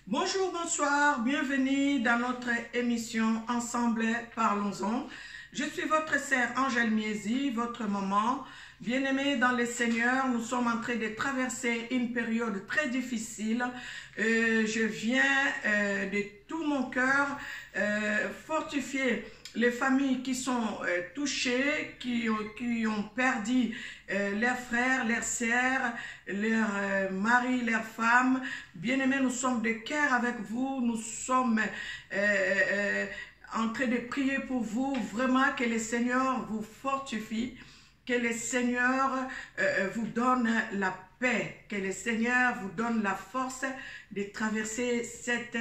Bonjour, bonsoir, bienvenue dans notre émission Ensemble Parlons-en. Je suis votre sœur Angèle Miesi, votre maman. Bien-aimés dans le Seigneur, nous sommes en train de traverser une période très difficile. Je viens de tout mon cœur fortifier les familles qui sont touchées, qui ont perdu leurs frères, leurs sœurs, leurs maris, leurs femmes. Bien-aimés, nous sommes de cœur avec vous. Nous sommes en train de prier pour vous. Vraiment que le Seigneur vous fortifie, que le Seigneur vous donne la paix, que le Seigneur vous donne la force de traverser cette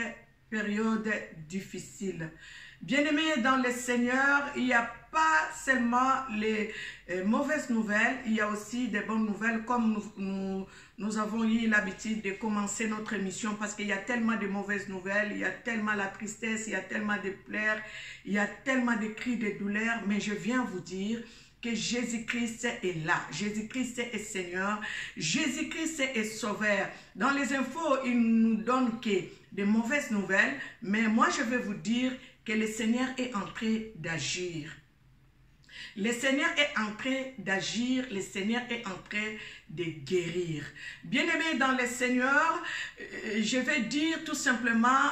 période difficile. Bien-aimés dans le Seigneur, il n'y a pas seulement les mauvaises nouvelles, il y a aussi des bonnes nouvelles, comme nous avons eu l'habitude de commencer notre émission, parce qu'il y a tellement de mauvaises nouvelles, il y a tellement la tristesse, il y a tellement de pleurs, il y a tellement de cris de douleur, mais je viens vous dire que Jésus-Christ est là. Jésus-Christ est Seigneur. Jésus-Christ est Sauveur. Dans les infos, il nous donne que des mauvaises nouvelles, mais moi je vais vous dire que le Seigneur est en train d'agir. Le Seigneur est en train d'agir, le Seigneur est en train de guérir. Bien-aimés dans le Seigneur, je vais dire tout simplement,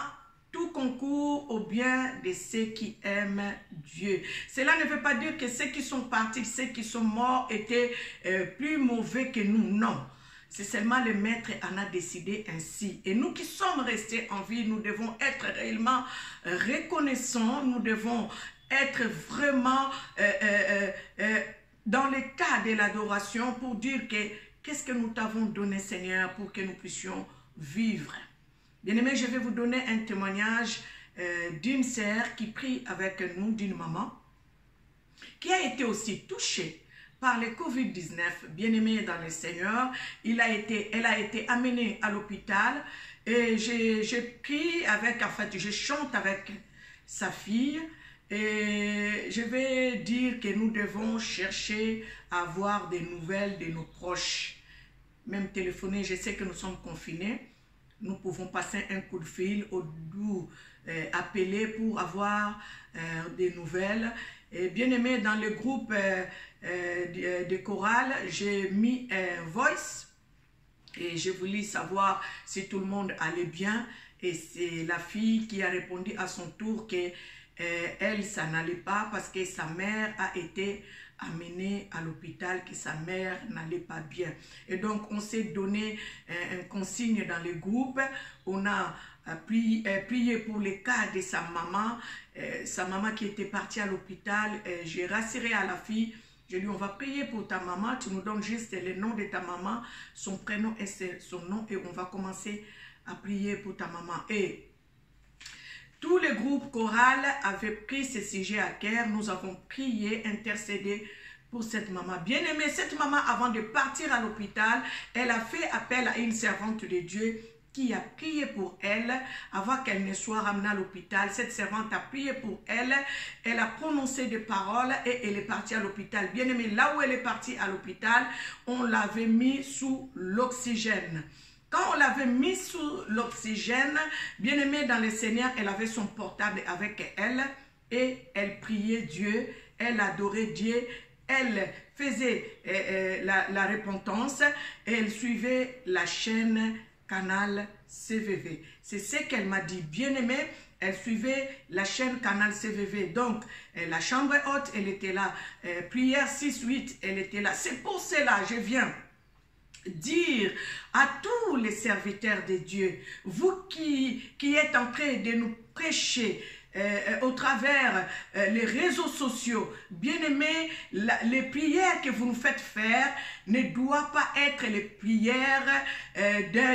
tout concourt au bien de ceux qui aiment Dieu. Cela ne veut pas dire que ceux qui sont partis, ceux qui sont morts étaient plus mauvais que nous, non. C'est seulement le Maître en a décidé ainsi. Et nous qui sommes restés en vie, nous devons être réellement reconnaissants, nous devons être vraiment dans le cas de l'adoration pour dire que qu'est-ce que nous t'avons donné, Seigneur, pour que nous puissions vivre. Bien-aimés, je vais vous donner un témoignage d'une sœur qui prie avec nous, d'une maman, qui a été aussi touchée par le COVID-19. Bien-aimée dans le Seigneur, elle a été amenée à l'hôpital et je prie avec, en fait, je chante avec sa fille et je vais dire que nous devons chercher à avoir des nouvelles de nos proches. Même téléphoner, je sais que nous sommes confinés. Nous pouvons passer un coup de fil ou appeler pour avoir des nouvelles. Bien-aimés, dans le groupe de chorale, j'ai mis un voice et je voulais savoir si tout le monde allait bien. Et c'est la fille qui a répondu à son tour que elle, ça n'allait pas parce que sa mère a été amenée à l'hôpital, que sa mère n'allait pas bien. Et donc, on s'est donné un consigne dans le groupe. On a prié pour le cas de sa maman qui était partie à l'hôpital. J'ai rassuré à la fille. Je lui ai dit, on va prier pour ta maman. Tu nous donnes juste le nom de ta maman, son prénom et son nom. Et on va commencer à prier pour ta maman. Et tous les groupes chorales avaient pris ce sujet à cœur. Nous avons prié, intercédé pour cette maman. Bien-aimée, cette maman, avant de partir à l'hôpital, elle a fait appel à une servante de Dieu qui a prié pour elle avant qu'elle ne soit ramenée à l'hôpital. Cette servante a prié pour elle. Elle a prononcé des paroles et elle est partie à l'hôpital. Bien-aimée, là où elle est partie à l'hôpital, on l'avait mis sous l'oxygène. Quand on l'avait mis sous l'oxygène, bien-aimée dans le Seigneur, elle avait son portable avec elle et elle priait Dieu, elle adorait Dieu, elle faisait la repentance et elle suivait la chaîne Canal CVV. C'est ce qu'elle m'a dit, bien-aimée. Elle suivait la chaîne Canal CVV. Donc, la chambre haute, elle était là. Prière 6-8, elle était là. C'est pour cela, je viens dire à tous les serviteurs de Dieu, vous qui êtes en train de nous prêcher au travers les réseaux sociaux, bien-aimés, les prières que vous nous faites faire ne doivent pas être les prières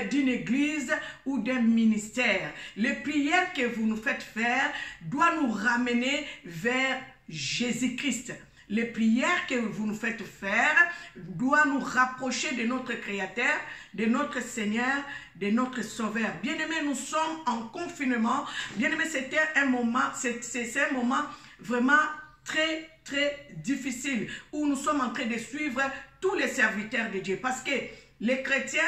d'une église ou d'un ministère. Les prières que vous nous faites faire doivent nous ramener vers Jésus-Christ. Les prières que vous nous faites faire doivent nous rapprocher de notre Créateur, de notre Seigneur, de notre Sauveur. Bien-aimés, nous sommes en confinement. Bien-aimés, c'était un moment, c'est un moment vraiment très, très difficile où nous sommes en train de suivre tous les serviteurs de Dieu. Parce que les chrétiens,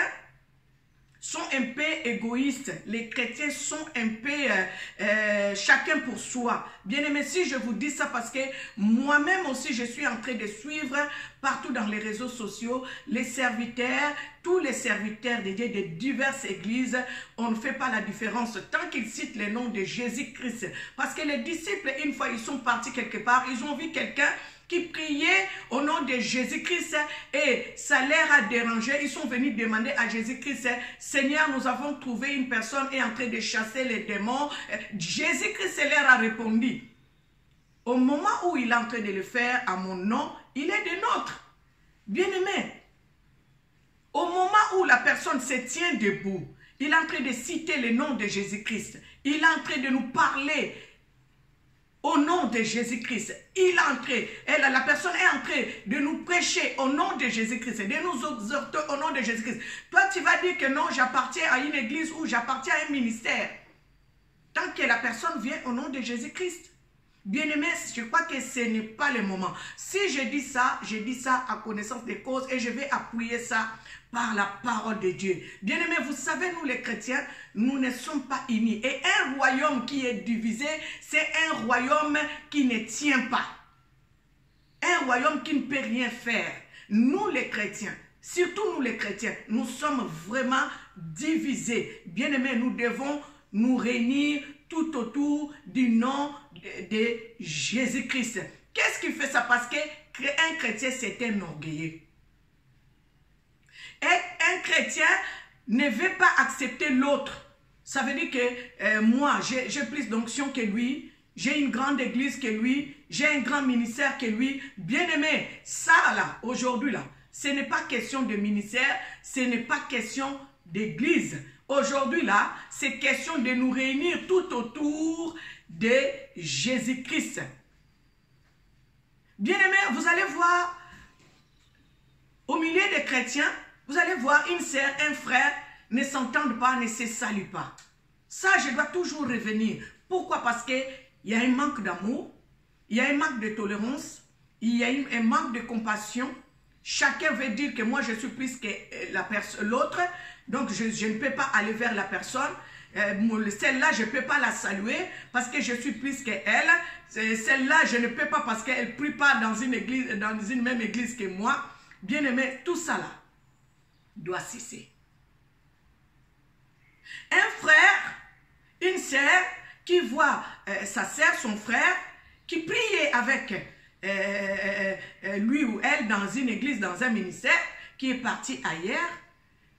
sont un peu égoïstes. Les chrétiens sont un peu chacun pour soi. Bien-aimés, si je vous dis ça parce que moi-même aussi, je suis en train de suivre partout dans les réseaux sociaux les serviteurs, tous les serviteurs de Dieu de diverses églises. On ne fait pas la différence tant qu'ils citent le nom de Jésus-Christ. Parce que les disciples, une fois ils sont partis quelque part, ils ont vu quelqu'un qui priaient au nom de Jésus-Christ et ça leur a dérangé. Ils sont venus demander à Jésus-Christ, Seigneur, nous avons trouvé une personne qui est en train de chasser les démons. Jésus-Christ leur a répondu, au moment où il est en train de le faire à mon nom, il est des nôtres. Bien-aimé, au moment où la personne se tient debout, il est en train de citer le nom de Jésus-Christ. Il est en train de nous parler au nom de Jésus-Christ. La personne est en train de nous prêcher au nom de Jésus-Christ, de nous exhorter au nom de Jésus-Christ. Toi, tu vas dire que non, j'appartiens à une église ou j'appartiens à un ministère. Tant que la personne vient au nom de Jésus-Christ. Bien-aimé, je crois que ce n'est pas le moment. Si je dis ça à connaissance des causes et je vais appuyer ça par la parole de Dieu. Bien-aimé, vous savez, nous les chrétiens, nous ne sommes pas unis. Et un royaume qui est divisé, c'est un royaume qui ne tient pas. Un royaume qui ne peut rien faire. Nous les chrétiens, surtout nous les chrétiens, nous sommes vraiment divisés. Bien-aimé, nous devons nous réunir tout autour du nom de Jésus-Christ. Qu'est-ce qui fait ça? Parce qu'un chrétien, c'est un orgueilleux. Et un chrétien ne veut pas accepter l'autre. Ça veut dire que moi, j'ai plus d'onction que lui, j'ai une grande église que lui, j'ai un grand ministère que lui. Bien-aimé, ça là, aujourd'hui là, ce n'est pas question de ministère, ce n'est pas question d'église. Aujourd'hui là, c'est question de nous réunir tout autour de Jésus-Christ. Bien-aimé, vous allez voir, au milieu des chrétiens, vous allez voir une sœur, un frère ne s'entendent pas, ne se saluent pas. Ça, je dois toujours revenir. Pourquoi? Parce qu'il y a un manque d'amour, il y a un manque de tolérance, il y a un manque de compassion. Chacun veut dire que moi, je suis plus que l'autre, donc je ne peux pas aller vers la personne. Celle-là, je ne peux pas la saluer parce que je suis plus qu'elle. Celle-là, je ne peux pas parce qu'elle ne prie pas dans une église, dans une même église que moi. Bien-aimé, tout ça là doit cesser. Un frère, une sœur qui voit sa sœur, son frère, qui priait avec lui ou elle dans une église, dans un ministère, qui est parti ailleurs,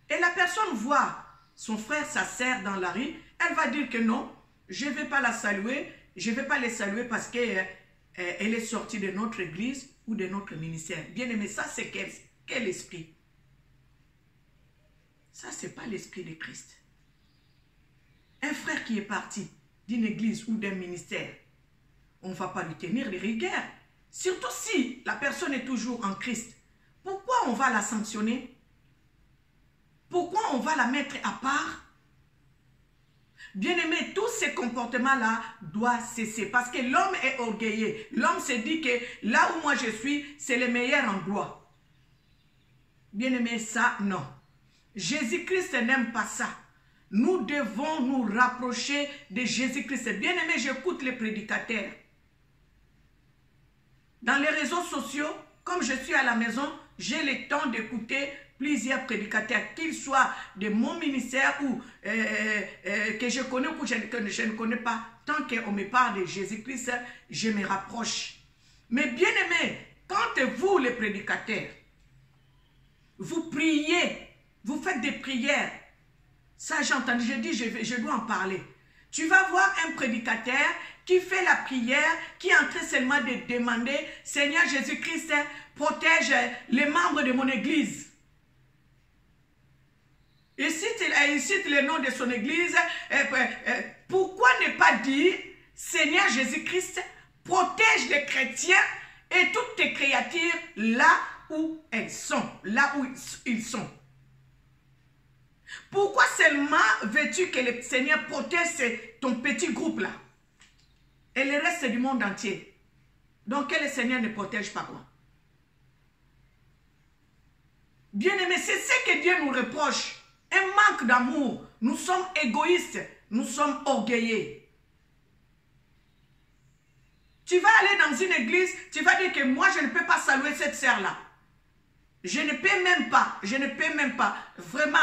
et la personne voit son frère, sa sœur dans la rue, elle va dire que non, je ne vais pas la saluer, je ne vais pas les saluer parce qu'elle est sortie de notre église ou de notre ministère. Bien aimé, ça c'est quel esprit? Ça, ce n'est pas l'esprit de Christ. Un frère qui est parti d'une église ou d'un ministère, on ne va pas lui tenir les rigueurs. Surtout si la personne est toujours en Christ. Pourquoi on va la sanctionner? Pourquoi on va la mettre à part? Bien-aimé, tous ces comportements-là doivent cesser parce que l'homme est orgueilleux. L'homme se dit que là où moi je suis, c'est le meilleur endroit. Bien-aimé, ça, non. Jésus-Christ n'aime pas ça. Nous devons nous rapprocher de Jésus-Christ. Bien-aimé, j'écoute les prédicateurs. Dans les réseaux sociaux, comme je suis à la maison, j'ai le temps d'écouter plusieurs prédicateurs, qu'ils soient de mon ministère ou que je connais ou que je ne connais pas. Tant qu'on me parle de Jésus-Christ, je me rapproche. Mais bien aimé, quand vous les prédicateurs, vous priez, vous faites des prières, ça j'ai entendu, je dis je dois en parler. Tu vas voir un prédicateur qui fait la prière, qui est en train seulement de demander, Seigneur Jésus-Christ, protège les membres de mon église. Il cite le nom de son église. Pourquoi ne pas dire, Seigneur Jésus-Christ, protège les chrétiens et toutes tes créatures là où elles sont, là où ils sont. Pourquoi seulement veux-tu que le Seigneur protège ton petit groupe là et le reste du monde entier? Donc que le Seigneur ne protège pas quoi? Bien-aimé, c'est ce que Dieu nous reproche. un manque d'amour. Nous sommes égoïstes, nous sommes orgueilleux. Tu vas aller dans une église, tu vas dire que moi je ne peux pas saluer cette sœur-là. Je ne peux même pas. Vraiment,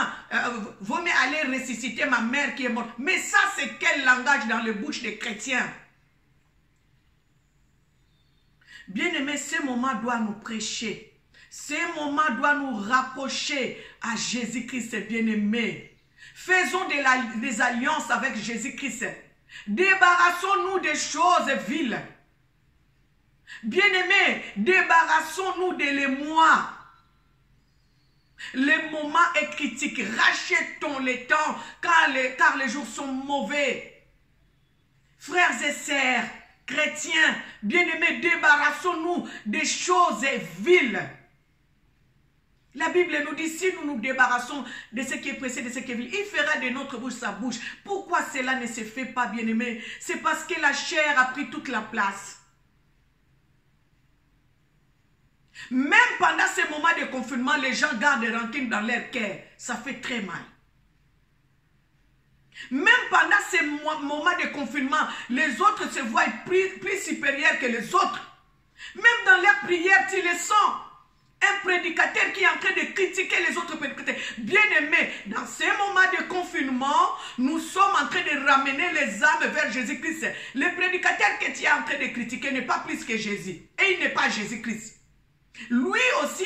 vaut mieux aller ressusciter ma mère qui est morte. Mais ça, c'est quel langage dans les bouches des chrétiens? Bien-aimé, ce moment doit nous prêcher. Ce moment doit nous rapprocher à Jésus-Christ, bien-aimé. Faisons des alliances avec Jésus-Christ. Débarrassons-nous des choses viles. Bien-aimé, débarrassons-nous de l'émoi. Le moment est critique. Rachetons les temps car les jours sont mauvais. Frères et sœurs, chrétiens, bien-aimés, débarrassons-nous des choses viles. La Bible nous dit, si nous nous débarrassons de ce qui est pressé, de ce qui est vil, il fera de notre bouche sa bouche. Pourquoi cela ne se fait pas, bien-aimé? C'est parce que la chair a pris toute la place. Même pendant ces moments de confinement, les gens gardent des rancunes dans leur cœur. Ça fait très mal. Même pendant ces moments de confinement, les autres se voient plus supérieurs que les autres. Même dans leur prière, tu les sens. Un prédicateur qui est en train de critiquer les autres prédicateurs. Bien-aimés, dans ces moments de confinement, nous sommes en train de ramener les âmes vers Jésus-Christ. Le prédicateur que tu es en train de critiquer n'est pas plus que Jésus. Et il n'est pas Jésus-Christ. Lui aussi,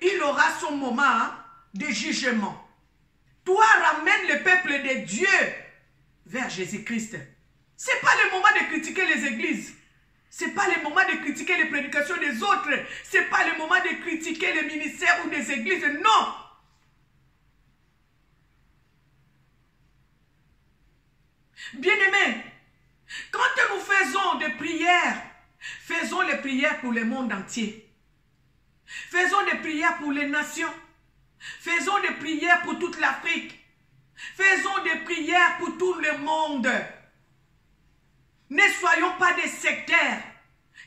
il aura son moment de jugement. Toi, ramène le peuple de Dieu vers Jésus-Christ. Ce n'est pas le moment de critiquer les églises. Ce n'est pas le moment de critiquer les prédications des autres. Ce n'est pas le moment de critiquer les ministères ou des églises. Non. Bien-aimés, quand nous faisons des prières, faisons les prières pour le monde entier. Faisons des prières pour les nations. Faisons des prières pour toute l'Afrique. Faisons des prières pour tout le monde. Ne soyons pas des sectaires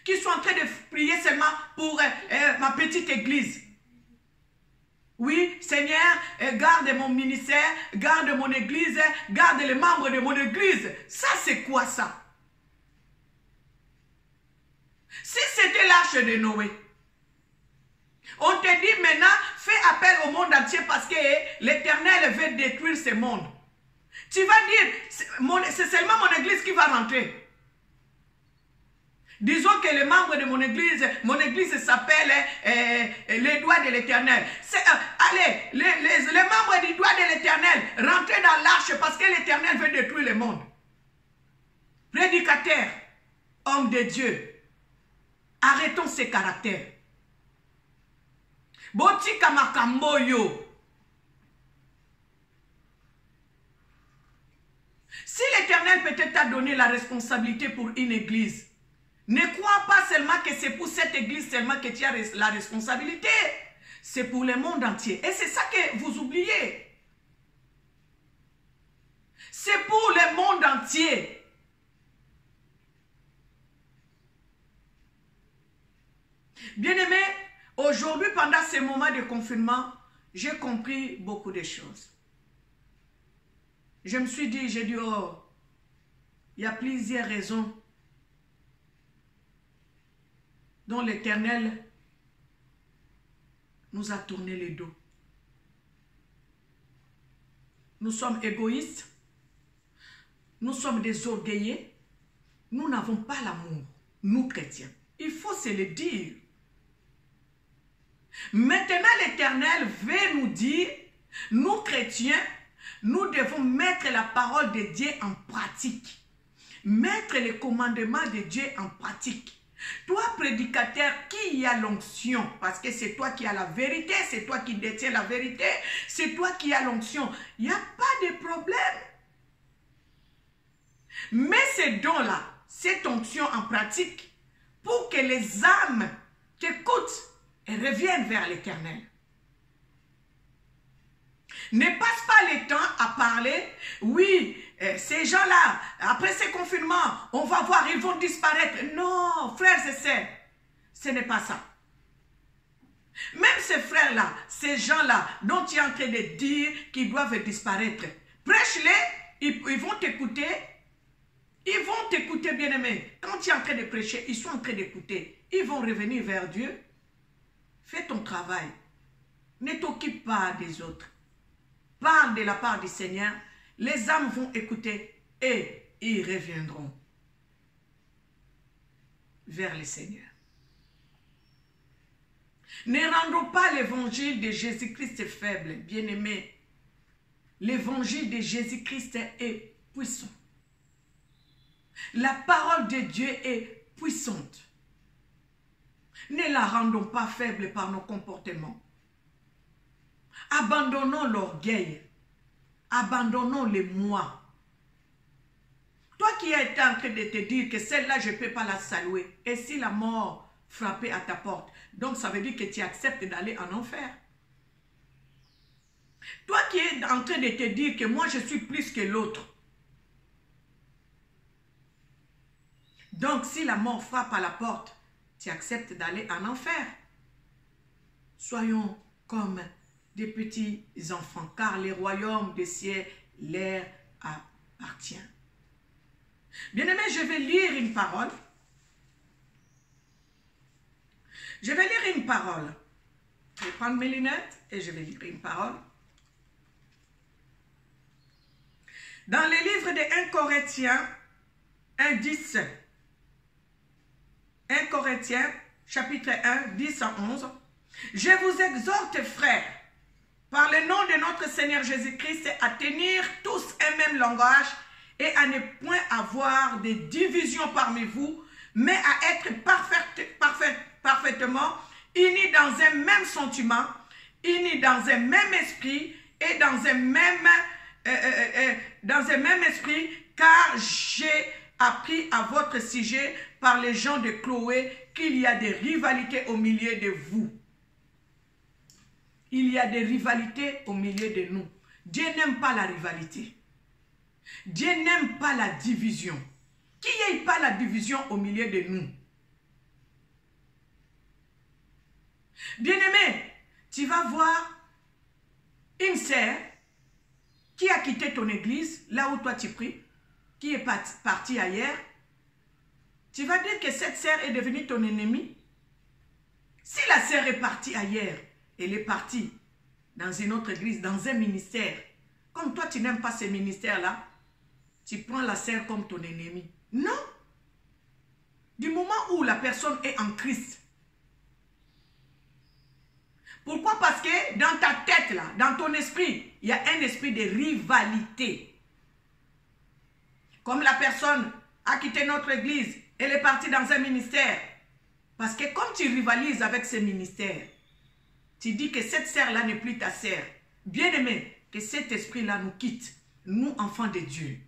qui sont en train de prier seulement pour ma petite église. Oui, Seigneur, garde mon ministère, garde mon église, garde les membres de mon église. Ça, c'est quoi ça? Si c'était l'arche de Noé, on te dit maintenant, fais appel au monde entier parce que l'Éternel veut détruire ce monde. Tu vas dire, c'est seulement mon église qui va rentrer. Disons que les membres de mon église s'appelle les doigts de l'Éternel. Allez, les membres du doigt de l'Éternel, rentrez dans l'arche parce que l'Éternel veut détruire le monde. Prédicateur, homme de Dieu, arrêtons ces caractères. Botika makamboyo. Si l'Éternel peut-être t'a donné la responsabilité pour une église, ne crois pas seulement que c'est pour cette église seulement que tu as la responsabilité. C'est pour le monde entier. Et c'est ça que vous oubliez. C'est pour le monde entier. Bien-aimés, aujourd'hui, pendant ces moments de confinement, j'ai compris beaucoup de choses. Je me suis dit, oh, il y a plusieurs raisons dont l'Éternel nous a tourné le dos. Nous sommes égoïstes, nous sommes des orgueilleux, nous n'avons pas l'amour, nous chrétiens. Il faut se le dire. Maintenant, l'Éternel veut nous dire, nous chrétiens, nous devons mettre la parole de Dieu en pratique. Mettre les commandements de Dieu en pratique. Toi, prédicateur, qui a l'onction, parce que c'est toi qui as la vérité, c'est toi qui détiens la vérité, c'est toi qui as l'onction. Il n'y a pas de problème. Mets ces dons-là, cette onction en pratique, pour que les âmes t'écoutent et reviennent vers l'Éternel. Ne passe pas le temps à parler, oui, ces gens-là, après ce confinement, on va voir, ils vont disparaître. Non, frères et sœurs, ce n'est pas ça. Même ces frères-là, ces gens-là, dont tu es en train de dire qu'ils doivent disparaître, prêche-les, ils vont t'écouter. Ils vont t'écouter, bien-aimé. Quand tu es en train de prêcher, ils sont en train d'écouter. Ils vont revenir vers Dieu. Fais ton travail. Ne t'occupe pas des autres. Parle de la part du Seigneur. Les âmes vont écouter et ils reviendront vers le Seigneur. Ne rendons pas l'évangile de Jésus-Christ faible, bien-aimé. L'évangile de Jésus-Christ est puissant. La parole de Dieu est puissante. Ne la rendons pas faible par nos comportements. Abandonnons l'orgueil. Abandonnons les moi. Toi qui es en train de te dire que celle-là, je ne peux pas la saluer. Et si la mort frappait à ta porte, donc ça veut dire que tu acceptes d'aller en enfer. Toi qui es en train de te dire que moi, je suis plus que l'autre. Donc, si la mort frappe à la porte, tu acceptes d'aller en enfer. Soyons comme des petits enfants, car le royaume des cieux leur appartient. Bien-aimé, je vais lire une parole. Je vais lire une parole. Je vais prendre mes lunettes et je vais lire une parole. Dans le livre de 1 Corinthiens 1:10, 1 Corinthiens, chapitre 1, 10 à 11. Je vous exhorte, frères, par le nom de notre Seigneur Jésus-Christ, à tenir tous un même langage et à ne point avoir de divisions parmi vous, mais à être parfaitement unis dans un même sentiment, unis dans un même esprit et dans un même esprit, car j'ai appris à votre sujet par les gens de Chloé qu'il y a des rivalités au milieu de vous. Il y a des rivalités au milieu de nous. Dieu n'aime pas la rivalité. Dieu n'aime pas la division. Qu'il n'y ait pas la division au milieu de nous. Bien-aimé, tu vas voir une sœur qui a quitté ton église, là où toi tu pries, qui est partie ailleurs. Tu vas dire que cette sœur est devenue ton ennemi. Si la sœur est partie ailleurs, elle est partie dans une autre église, dans un ministère. Comme toi, tu n'aimes pas ce ministère-là, tu prends la sœur comme ton ennemi. Non. Du moment où la personne est en Christ. Pourquoi? Parce que dans ta tête, là, dans ton esprit, il y a un esprit de rivalité. Comme la personne a quitté notre église, elle est partie dans un ministère. Parce que comme tu rivalises avec ce ministère, tu dis que cette sœur-là n'est plus ta sœur. Bien-aimé, que cet esprit-là nous quitte, nous enfants de Dieu.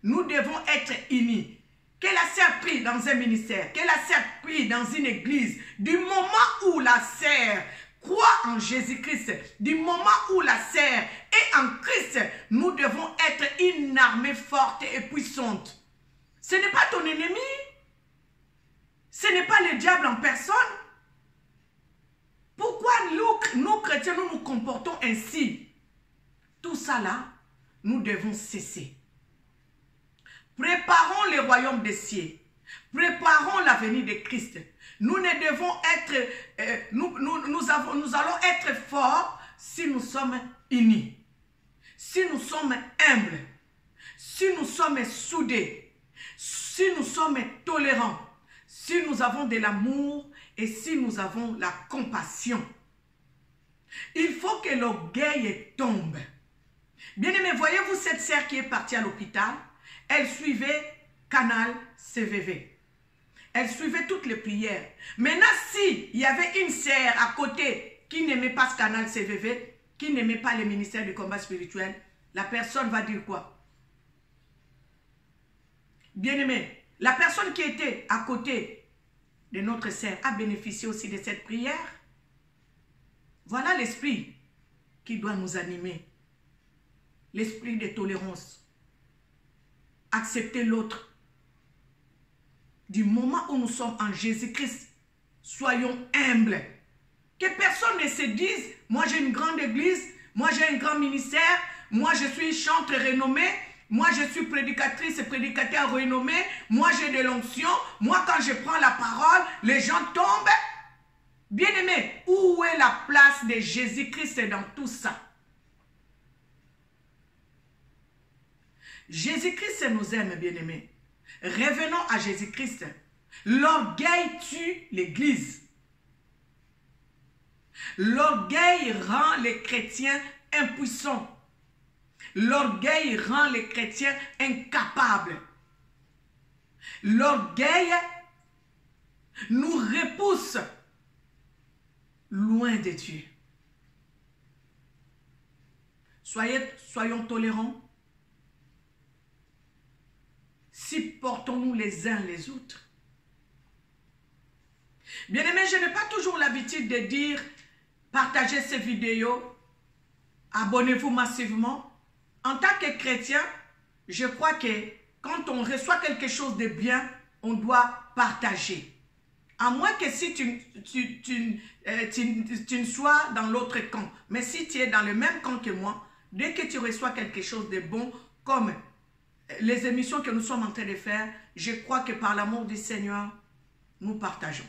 Nous devons être unis. Que la sœur prie dans un ministère, que la sœur prie dans une église, du moment où la sœur croit en Jésus-Christ, du moment où la sœur est en Christ, nous devons être une armée forte et puissante. Ce n'est pas ton ennemi. Ce n'est pas le diable en personne. Pourquoi nous chrétiens, nous nous comportons ainsi? Tout ça là, nous devons cesser. Préparons le royaume des cieux. Préparons l'avenir de Christ. Nous ne devons être, nous allons être forts si nous sommes unis. Si nous sommes humbles. Si nous sommes soudés. Si nous sommes tolérants. Si nous avons de l'amour et si nous avons la compassion. Il faut que l'orgueil tombe. Bien-aimés, voyez-vous cette sœur qui est partie à l'hôpital? Elle suivait Canal CVV. Elle suivait toutes les prières. Maintenant, s'il y avait une sœur à côté qui n'aimait pas ce Canal CVV, qui n'aimait pas le ministère du combat spirituel, la personne va dire quoi? Bien-aimé, la personne qui était à côté de notre sœur a bénéficié aussi de cette prière. Voilà l'esprit qui doit nous animer. L'esprit de tolérance. Accepter l'autre. Du moment où nous sommes en Jésus-Christ, soyons humbles. Que personne ne se dise, moi j'ai une grande église, moi j'ai un grand ministère, moi je suis chanteur renommé, moi je suis prédicatrice et prédicateur renommé, moi j'ai de l'onction, moi quand je prends la parole, les gens tombent. Bien-aimé, où est la place de Jésus-Christ dans tout ça? Jésus-Christ nous aime, bien-aimé. Revenons à Jésus-Christ. L'orgueil tue l'Église. L'orgueil rend les chrétiens impuissants. L'orgueil rend les chrétiens incapables. L'orgueil nous repousse loin de Dieu. Soyons tolérants. Supportons-nous les uns les autres. Bien-aimés, je n'ai pas toujours l'habitude de dire partagez ces vidéos, abonnez-vous massivement. En tant que chrétien, je crois que quand on reçoit quelque chose de bien, on doit partager. À moins que si tu ne sois dans l'autre camp. Mais si tu es dans le même camp que moi, dès que tu reçois quelque chose de bon, comme les émissions que nous sommes en train de faire, je crois que par l'amour du Seigneur, nous partageons.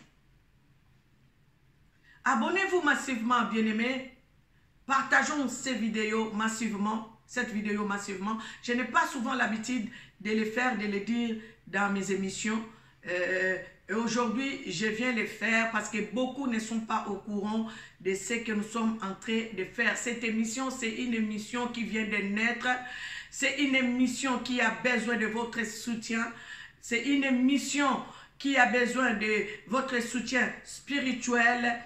Abonnez-vous massivement, bien-aimés. Partageons ces vidéos massivement, cette vidéo massivement. Je n'ai pas souvent l'habitude de les faire, de les dire dans mes émissions. Et aujourd'hui, je viens les faire parce que beaucoup ne sont pas au courant de ce que nous sommes en train de faire. Cette émission, c'est une émission qui vient de naître. C'est une émission qui a besoin de votre soutien. C'est une émission qui a besoin de votre soutien spirituel.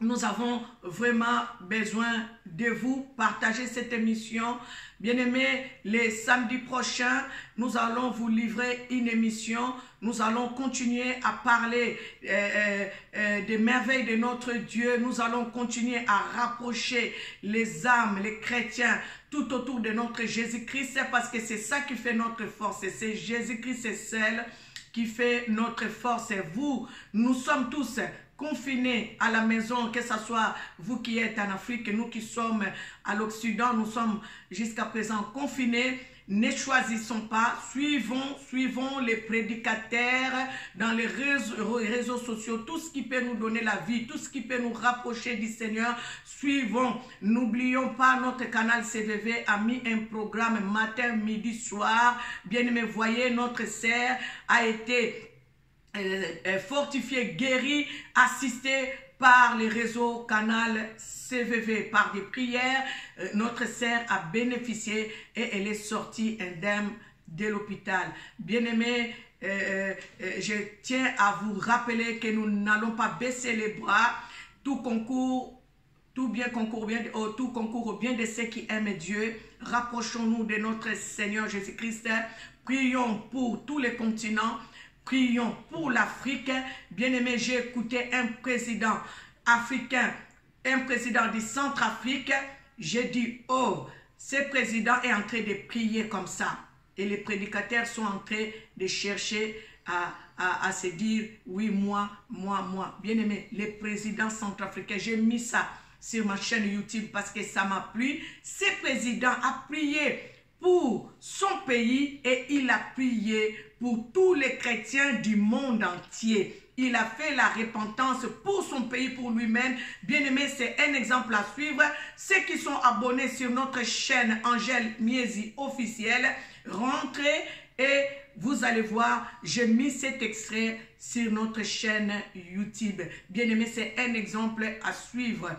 Nous avons vraiment besoin de vous. Partager cette émission. Bien-aimés, les samedis prochains, nous allons vous livrer une émission. Nous allons continuer à parler des merveilles de notre Dieu. Nous allons continuer à rapprocher les âmes, les chrétiens, tout autour de notre Jésus-Christ. Parce que c'est ça qui fait notre force. C'est Jésus-Christ, c'est celle qui fait notre force. Et vous, nous sommes tous confinés à la maison, que ce soit vous qui êtes en Afrique, nous qui sommes à l'Occident, nous sommes jusqu'à présent confinés. Ne choisissons pas, suivons les prédicateurs dans les réseaux sociaux, tout ce qui peut nous donner la vie, tout ce qui peut nous rapprocher du Seigneur, suivons. N'oublions pas, notre canal CVV a mis un programme matin, midi, soir. Bien-aimés, voyez, notre sœur a été fortifiée, guérie, assistée par les réseaux canal CVV, par des prières. Notre sœur a bénéficié et elle est sortie indemne de l'hôpital. Bien-aimés, je tiens à vous rappeler que nous n'allons pas baisser les bras. Tout concourt au bien de ceux qui aiment Dieu. Rapprochons-nous de notre Seigneur Jésus-Christ. Prions pour tous les continents. Prions pour l'Afrique. Bien-aimé, j'ai écouté un président africain, un président du Centrafrique. J'ai dit, oh, ce président est en train de prier comme ça. Et les prédicateurs sont en train de chercher à se dire, oui, moi. Bien-aimé, les présidents centrafricains, j'ai mis ça sur ma chaîne YouTube parce que ça m'a plu. Ce président a prié pour son pays et il a prié pour tous les chrétiens du monde entier. Il a fait la repentance pour son pays, pour lui-même. Bien-aimé, c'est un exemple à suivre. Ceux qui sont abonnés sur notre chaîne Angèle Miezi officielle, rentrez et vous allez voir, j'ai mis cet extrait sur notre chaîne YouTube. Bien-aimé, c'est un exemple à suivre.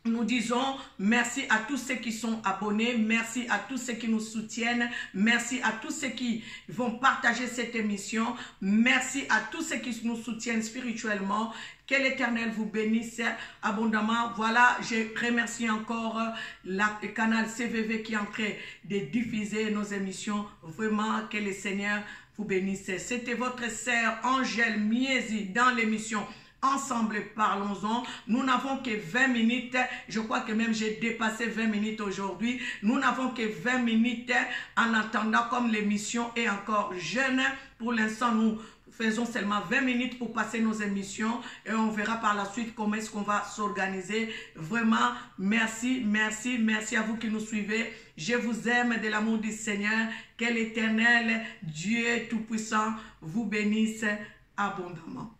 Nous disons merci à tous ceux qui sont abonnés, merci à tous ceux qui nous soutiennent, merci à tous ceux qui vont partager cette émission, merci à tous ceux qui nous soutiennent spirituellement. Que l'Éternel vous bénisse abondamment. Voilà, je remercie encore le canal CVV qui est en train de diffuser nos émissions. Vraiment, que le Seigneur vous bénisse. C'était votre sœur Angèle Miezi dans l'émission Ensemble, parlons-en. Nous n'avons que 20 minutes. Je crois que même j'ai dépassé 20 minutes aujourd'hui. Nous n'avons que 20 minutes en attendant, comme l'émission est encore jeune. Pour l'instant, nous faisons seulement 20 minutes pour passer nos émissions et on verra par la suite comment est-ce qu'on va s'organiser. Vraiment, merci, merci, merci à vous qui nous suivez. Je vous aime de l'amour du Seigneur. Que l'Éternel, Dieu Tout-Puissant, vous bénisse abondamment.